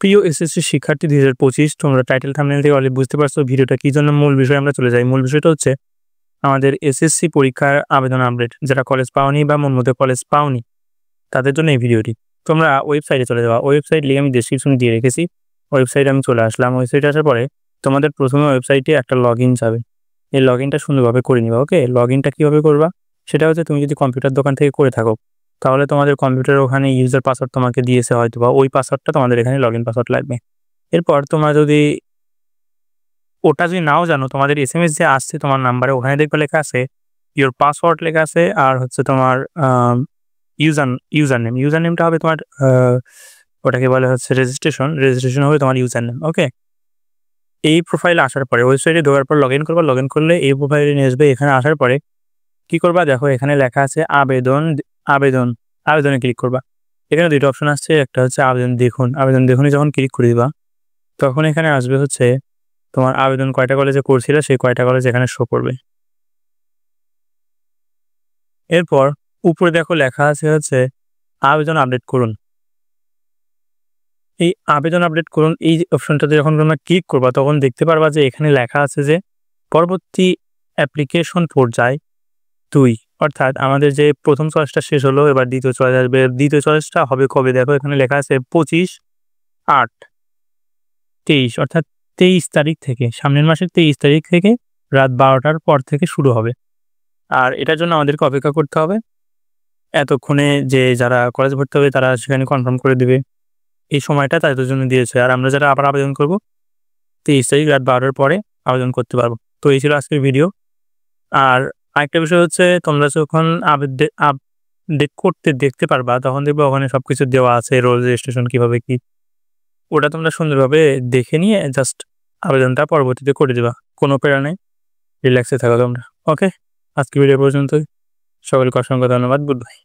প্রিয় এসএসসি শিক্ষার্থী 2025 তোমরা টাইটেল থাম্বনেল থেকে অলরেডি বুঝতে পারছো ভিডিওটা কি জন্য। মূল বিষয়ে আমরা চলে যাই। মূল বিষয়টা হচ্ছে আমাদের এসএসসি পরীক্ষার আবেদন আপডেট। যারা কলেজ পাওনি বা মন মতো কলেজ পাওনি তাদের জন্য এই ভিডিওটি। তোমরা ওয়েবসাইটে চলে যাওয়া, ওয়েবসাইট লিঙ্ক আমি ডেসক্রিপশনে দিয়ে রেখেছি। ওয়েবসাইটে আমি চলে আসলাম। ওয়েবসাইটে আসার পরে তোমাদের প্রথমে ওয়েবসাইটে একটা লগ ইন যাবে। এই লগ ইনটা সুন্দরভাবে করে নিবা। ওকে, লগ ইনটা কীভাবে করবা সেটা হচ্ছে তুমি যদি কম্পিউটার দোকান থেকে করে থাকো তাহলে তোমাদের কম্পিউটারের ওখানে ইউজার পাসওয়ার্ড তোমাকে দিয়েছে হয়তো, বা ওই পাসওয়ার্ডটা তোমাদের এখানে লগ ইন পাসওয়ার্ড লাগবে। এরপর তোমরা যদি ওটা যদি নাও জানো, তোমাদের এসএমএস যে আসছে তোমার নাম্বারে, ওখানে দেখবে লেখা আছে ইওর পাসওয়ার্ড লেখা আছে, আর হচ্ছে তোমার ইউজার নেমটা হবে তোমার ওটাকে বলে হচ্ছে রেজিস্ট্রেশন হবে তোমার ইউজার নেম। ওকে, এই প্রোফাইলে আসার পরে ওয়েবসাইটে ঢোকার পর লগ ইন করবা। লগ ইন করলে এই প্রোফাইলে নিয়ে আসবে। এখানে আসার পরে কী করবা, দেখো এখানে লেখা আছে আবেদনে ক্লিক করবা। এখানে দুটো অপশন আসছে, একটা হচ্ছে আবেদন দেখুন যখন ক্লিক করে দিবা তখন এখানে আসবে হচ্ছে তোমার আবেদন কয়টা কলেজে করছিলে সেই কয়টা কলেজ এখানে শো করবে। এরপর উপরে দেখো লেখা আছে হচ্ছে আবেদন আপডেট করুন। এই আবেদন আপডেট করুন এই অপশনটাতে যখন তোমরা ক্লিক করবা তখন দেখতে পারবা যে এখানে লেখা আছে যে পরবর্তী অ্যাপ্লিকেশন পর্যায় 2, অর্থাৎ আমাদের যে প্রথম চয়েসটা শেষ হলো, এবার দ্বিতীয় চয়েস আসবে। দ্বিতীয় চয়েসটা হবে কবে, দেখো এখানে লেখা আছে 25/8/23, অর্থাৎ 23 তারিখ থেকে, সামনের মাসের 23 তারিখ থেকে রাত 12টার পর থেকে শুরু হবে। আর এটার জন্য আমাদেরকে অপেক্ষা করতে হবে। এতক্ষণে যে যারা কলেজ ভর্তি হবে তারা সেখানে কনফার্ম করে দেবে, এই সময়টা তাদের জন্য দিয়েছে। আর আমরা যারা আবার আবেদন করব 23 তারিখ রাত 12টার পরে আবেদন করতে পারবো। তো এই ছিল আজকের ভিডিও। আর আরেকটা বিষয় হচ্ছে তোমরা যখন আপডেট করতে দেখতে পারবা তখন দেখবে ওখানে সব কিছু দেওয়া আছে, রোল রেজিস্ট্রেশন কীভাবে কী, ওটা তোমরা সুন্দরভাবে দেখে নিয়ে জাস্ট আবেদনটা পরবর্তীতে করে দেবা। কোনো প্যারা নেই, রিল্যাক্সে থাকো তোমরা। ওকে, আজকে ভিডিও পর্যন্তই। সকলকে অসংখ্য ধন্যবাদ। Good bye.